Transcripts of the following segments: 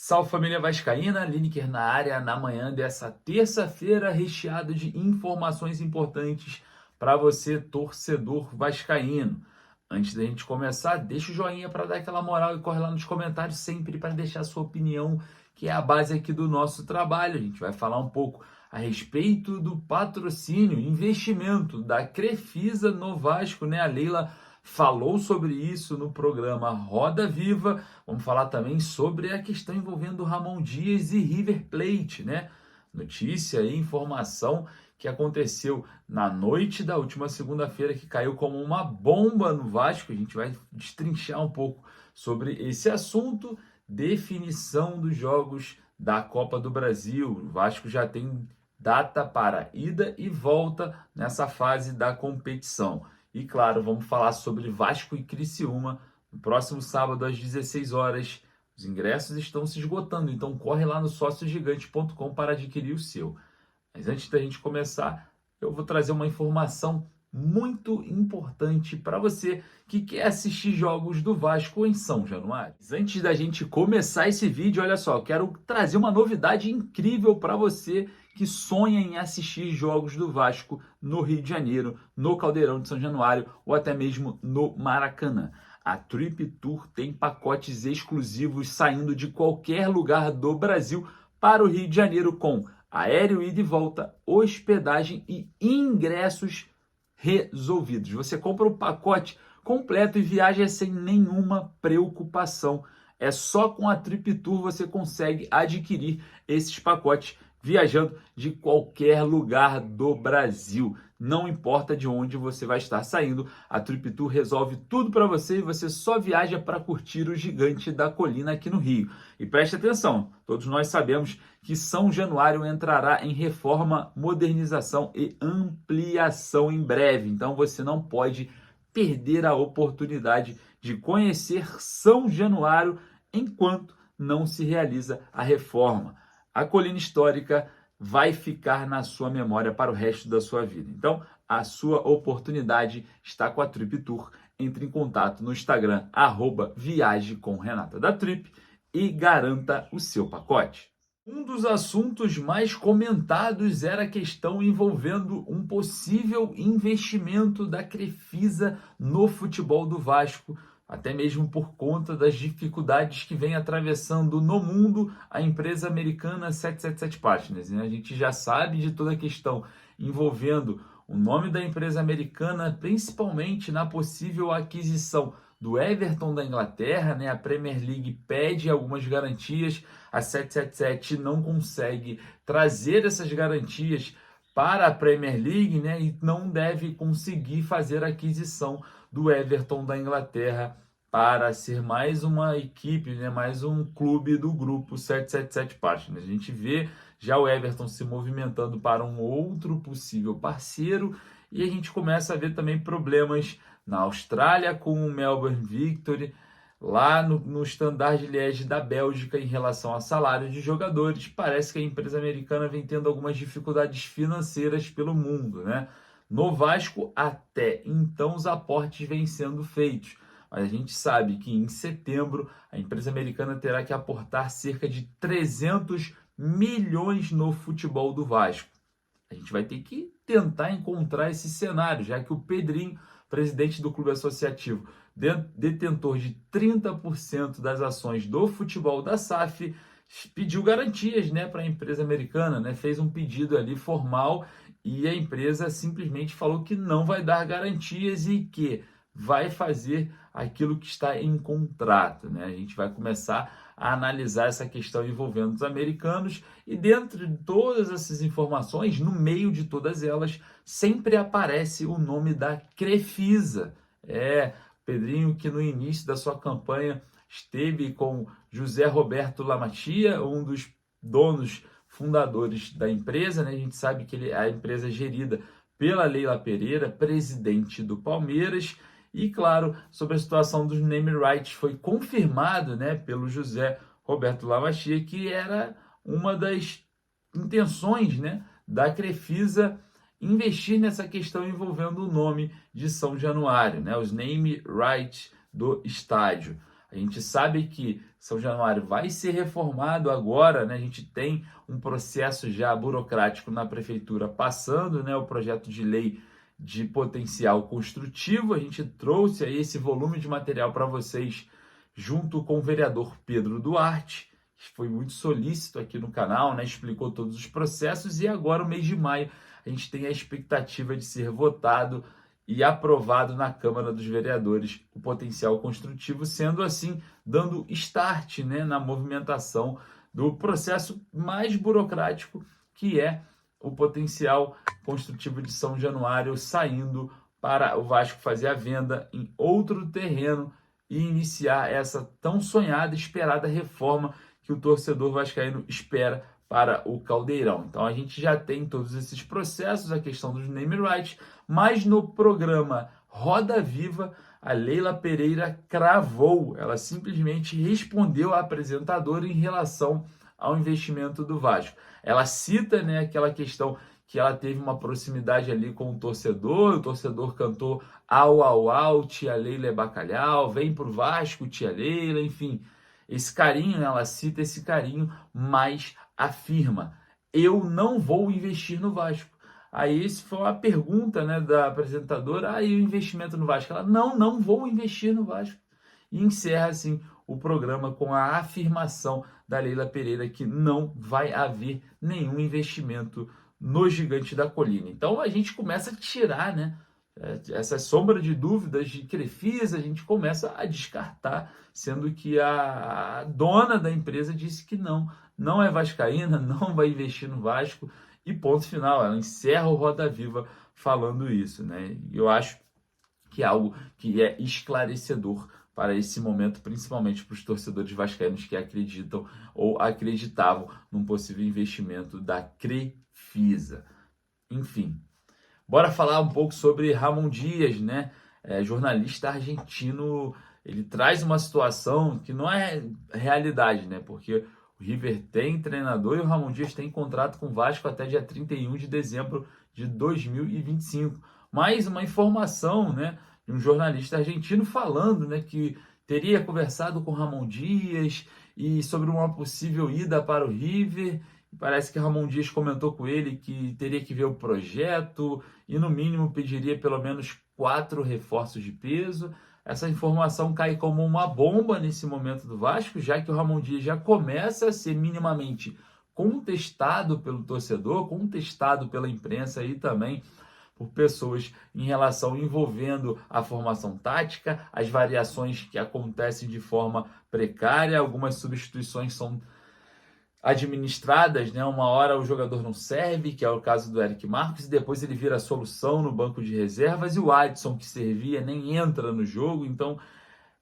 Salve família vascaína, Lineker na área na manhã dessa terça-feira, recheado de informações importantes para você, torcedor vascaíno. Antes da gente começar, deixa o joinha para dar aquela moral e corre lá nos comentários sempre para deixar a sua opinião, que é a base aqui do nosso trabalho. A gente vai falar um pouco a respeito do patrocínio, investimento da Crefisa no Vasco, né? A Leila falou sobre isso no programa Roda Viva. Vamos falar também sobre a questão envolvendo Ramon Dias e River Plate, né? Notícia e informação que aconteceu na noite da última segunda-feira, que caiu como uma bomba no Vasco. A gente vai destrinchar um pouco sobre esse assunto. Definição dos jogos da Copa do Brasil. O Vasco já tem data para ida e volta nessa fase da competição. E claro, vamos falar sobre Vasco e Criciúma no próximo sábado às 16 horas. Os ingressos estão se esgotando, então corre lá no sociogigante.com para adquirir o seu. Mas antes da gente começar, eu vou trazer uma informação muito importante para você que quer assistir jogos do Vasco em São Januário. Antes da gente começar esse vídeo, olha só, eu quero trazer uma novidade incrível para você que sonha em assistir jogos do Vasco no Rio de Janeiro, no Caldeirão de São Januário ou até mesmo no Maracanã. A Trip Tour tem pacotes exclusivos saindo de qualquer lugar do Brasil para o Rio de Janeiro com aéreo ida e volta, hospedagem e ingressos resolvidos. Você compra o pacote completo e viaja sem nenhuma preocupação. É só com a Trip Tour você consegue adquirir esses pacotes viajando de qualquer lugar do Brasil. Não importa de onde você vai estar saindo, a Trip Tour resolve tudo para você e você só viaja para curtir o gigante da colina aqui no Rio. E preste atenção, todos nós sabemos que São Januário entrará em reforma, modernização e ampliação em breve. Então você não pode perder a oportunidade de conhecer São Januário enquanto não se realiza a reforma. A colina histórica vai ficar na sua memória para o resto da sua vida. Então, a sua oportunidade está com a Trip Tour. Entre em contato no Instagram, @viagecomrenata da Trip e garanta o seu pacote. Um dos assuntos mais comentados era a questão envolvendo um possível investimento da Crefisa no futebol do Vasco, até mesmo por conta das dificuldades que vem atravessando no mundo a empresa americana 777 Partners. A gente já sabe de toda a questão envolvendo o nome da empresa americana, principalmente na possível aquisição do Everton da Inglaterra, né? A Premier League pede algumas garantias, a 777 não consegue trazer essas garantias para a Premier League, né? E não deve conseguir fazer a aquisição do Everton da Inglaterra para ser mais uma equipe, né? Mais um clube do grupo 777 Partners. A gente vê já o Everton se movimentando para um outro possível parceiro e a gente começa a ver também problemas na Austrália com o Melbourne Victory, lá no Standard Liège da Bélgica em relação a salário de jogadores. Parece que a empresa americana vem tendo algumas dificuldades financeiras pelo mundo, né? No Vasco, até então, os aportes vêm sendo feitos. Mas a gente sabe que em setembro a empresa americana terá que aportar cerca de 300 milhões no futebol do Vasco. A gente vai ter que tentar encontrar esse cenário, já que o Pedrinho, presidente do clube associativo, detentor de 30% das ações do futebol da SAF, pediu garantias, né, para a empresa americana, né, fez um pedido ali formal e a empresa simplesmente falou que não vai dar garantias e que vai fazer aquilo que está em contrato, né? A gente vai começar a analisar essa questão envolvendo os americanos e dentro de todas essas informações, no meio de todas elas, sempre aparece o nome da Crefisa. Pedrinho que no início da sua campanha esteve com José Roberto Lamachia, um dos donos fundadores da empresa, né? A gente sabe que a empresa é gerida pela Leila Pereira, presidente do Palmeiras. E, claro, sobre a situação dos name rights, foi confirmado, né, pelo José Roberto Lamachia que era uma das intenções, né, da Crefisa investir nessa questão envolvendo o nome de São Januário, né, os name rights do estádio. A gente sabe que São Januário vai ser reformado agora, né? A gente tem um processo já burocrático na prefeitura passando, né, o projeto de lei de potencial construtivo. A gente trouxe aí esse volume de material para vocês junto com o vereador Pedro Duarte, que foi muito solícito aqui no canal, né? Explicou todos os processos e agora, o mês de maio, a gente tem a expectativa de ser votado e aprovado na Câmara dos Vereadores o potencial construtivo, sendo assim, dando start, né, na movimentação do processo mais burocrático, que é o potencial construtivo de São Januário, saindo para o Vasco fazer a venda em outro terreno e iniciar essa tão sonhada e esperada reforma que o torcedor vascaíno espera para o Caldeirão. Então a gente já tem todos esses processos, a questão dos name rights, mas no programa Roda Viva, a Leila Pereira cravou, ela simplesmente respondeu à apresentadora em relação ao investimento do Vasco. Ela cita, né, aquela questão que ela teve uma proximidade ali com o torcedor cantou au, au, au, tia Leila é bacalhau, vem pro Vasco, tia Leila, enfim. Esse carinho, né, ela cita esse carinho, mas afirma, eu não vou investir no Vasco. Aí isso foi uma pergunta, né, da apresentadora, e o investimento no Vasco? Ela, não vou investir no Vasco. E encerra, assim, o programa com a afirmação da Leila Pereira que não vai haver nenhum investimento no Gigante da Colina. Então a gente começa a tirar, né, essa sombra de dúvidas de Crefisa, a gente começa a descartar, sendo que a dona da empresa disse que não é vascaína, não vai investir no Vasco, e ponto final. Ela encerra o Roda Viva falando isso, né? E eu acho que é algo que é esclarecedor para esse momento, principalmente para os torcedores vascaínos que acreditam ou acreditavam num possível investimento da Crefisa. Enfim, bora falar um pouco sobre Ramon Dias, né? Jornalista argentino, ele traz uma situação que não é realidade, né? Porque o River tem treinador e o Ramon Dias tem contrato com o Vasco até dia 31 de dezembro de 2025. Mais uma informação, né, de um jornalista argentino falando, né, que teria conversado com o Ramon Dias e sobre uma possível ida para o River. Parece que Ramon Dias comentou com ele que teria que ver o projeto e, no mínimo, pediria pelo menos 4 reforços de peso. Essa informação cai como uma bomba nesse momento do Vasco, já que o Ramon Dias já começa a ser minimamente contestado pelo torcedor, contestado pela imprensa e também por pessoas em relação envolvendo a formação tática, as variações que acontecem de forma precária, algumas substituições são administradas, né? Uma hora o jogador não serve, que é o caso do Eric Marcos, e depois ele vira solução no banco de reservas, e o Adson, que servia, nem entra no jogo. Então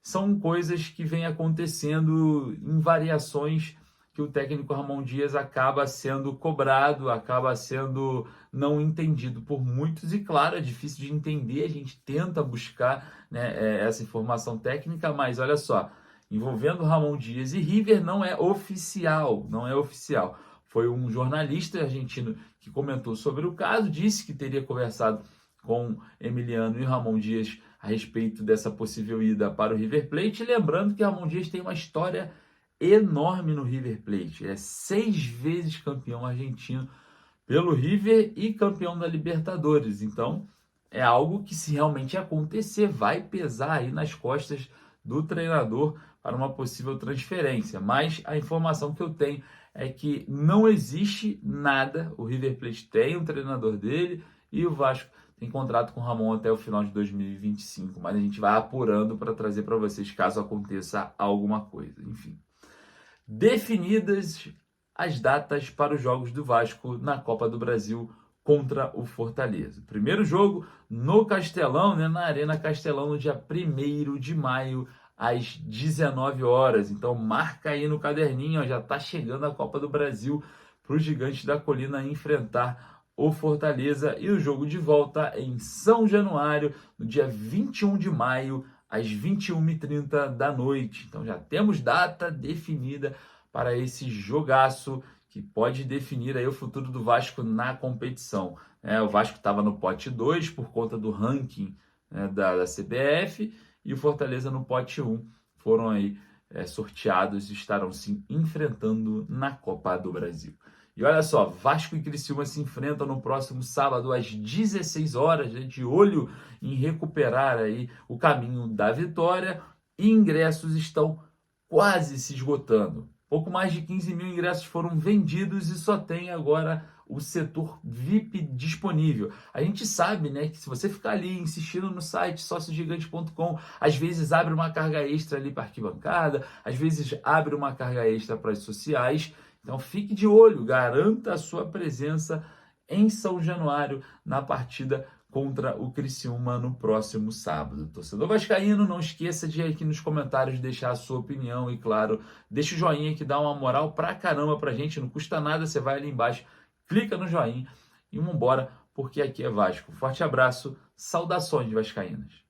são coisas que vêm acontecendo em variações que o técnico Ramon Dias acaba sendo cobrado, acaba sendo não entendido por muitos, e claro, é difícil de entender, a gente tenta buscar, né, essa informação técnica, mas olha só, envolvendo Ramon Dias e River não é oficial, não é oficial. Foi um jornalista argentino que comentou sobre o caso, disse que teria conversado com Emiliano e Ramon Dias a respeito dessa possível ida para o River Plate, lembrando que Ramon Dias tem uma história enorme no River Plate, é 6 vezes campeão argentino pelo River e campeão da Libertadores, então é algo que, se realmente acontecer, vai pesar aí nas costas do treinador para uma possível transferência. Mas a informação que eu tenho é que não existe nada, o River Plate tem um treinador dele e o Vasco tem contrato com o Ramon até o final de 2025, mas a gente vai apurando para trazer para vocês caso aconteça alguma coisa. Enfim, definidas as datas para os jogos do Vasco na Copa do Brasil contra o Fortaleza. Primeiro jogo no Castelão, né, na Arena Castelão, no dia 1º de maio, às 19 horas. Então marca aí no caderninho, ó, já está chegando a Copa do Brasil para o Gigante da Colina enfrentar o Fortaleza. E o jogo de volta em São Januário, no dia 21 de maio, às 21h30 da noite. Então já temos data definida para esse jogaço que pode definir aí o futuro do Vasco na competição. O Vasco estava no pote 2 por conta do ranking, né, da CBF, e o Fortaleza no pote 1. foram aí sorteados e estarão se enfrentando na Copa do Brasil. E olha só, Vasco e Criciúma se enfrentam no próximo sábado às 16 horas, né, de olho em recuperar aí o caminho da vitória. E ingressos estão quase se esgotando. Pouco mais de 15 mil ingressos foram vendidos e só tem agora o setor VIP disponível. A gente sabe, né, que se você ficar ali insistindo no site sociogigante.com, às vezes abre uma carga extra ali para arquibancada, às vezes abre uma carga extra para as sociais. Então fique de olho, garanta a sua presença em São Januário na partida contra o Criciúma no próximo sábado. Torcedor vascaíno, não esqueça de aqui nos comentários deixar a sua opinião e, claro, deixa o joinha que dá uma moral pra caramba pra gente, não custa nada, você vai ali embaixo, clica no joinha e vambora, porque aqui é Vasco. Forte abraço, saudações vascaínas.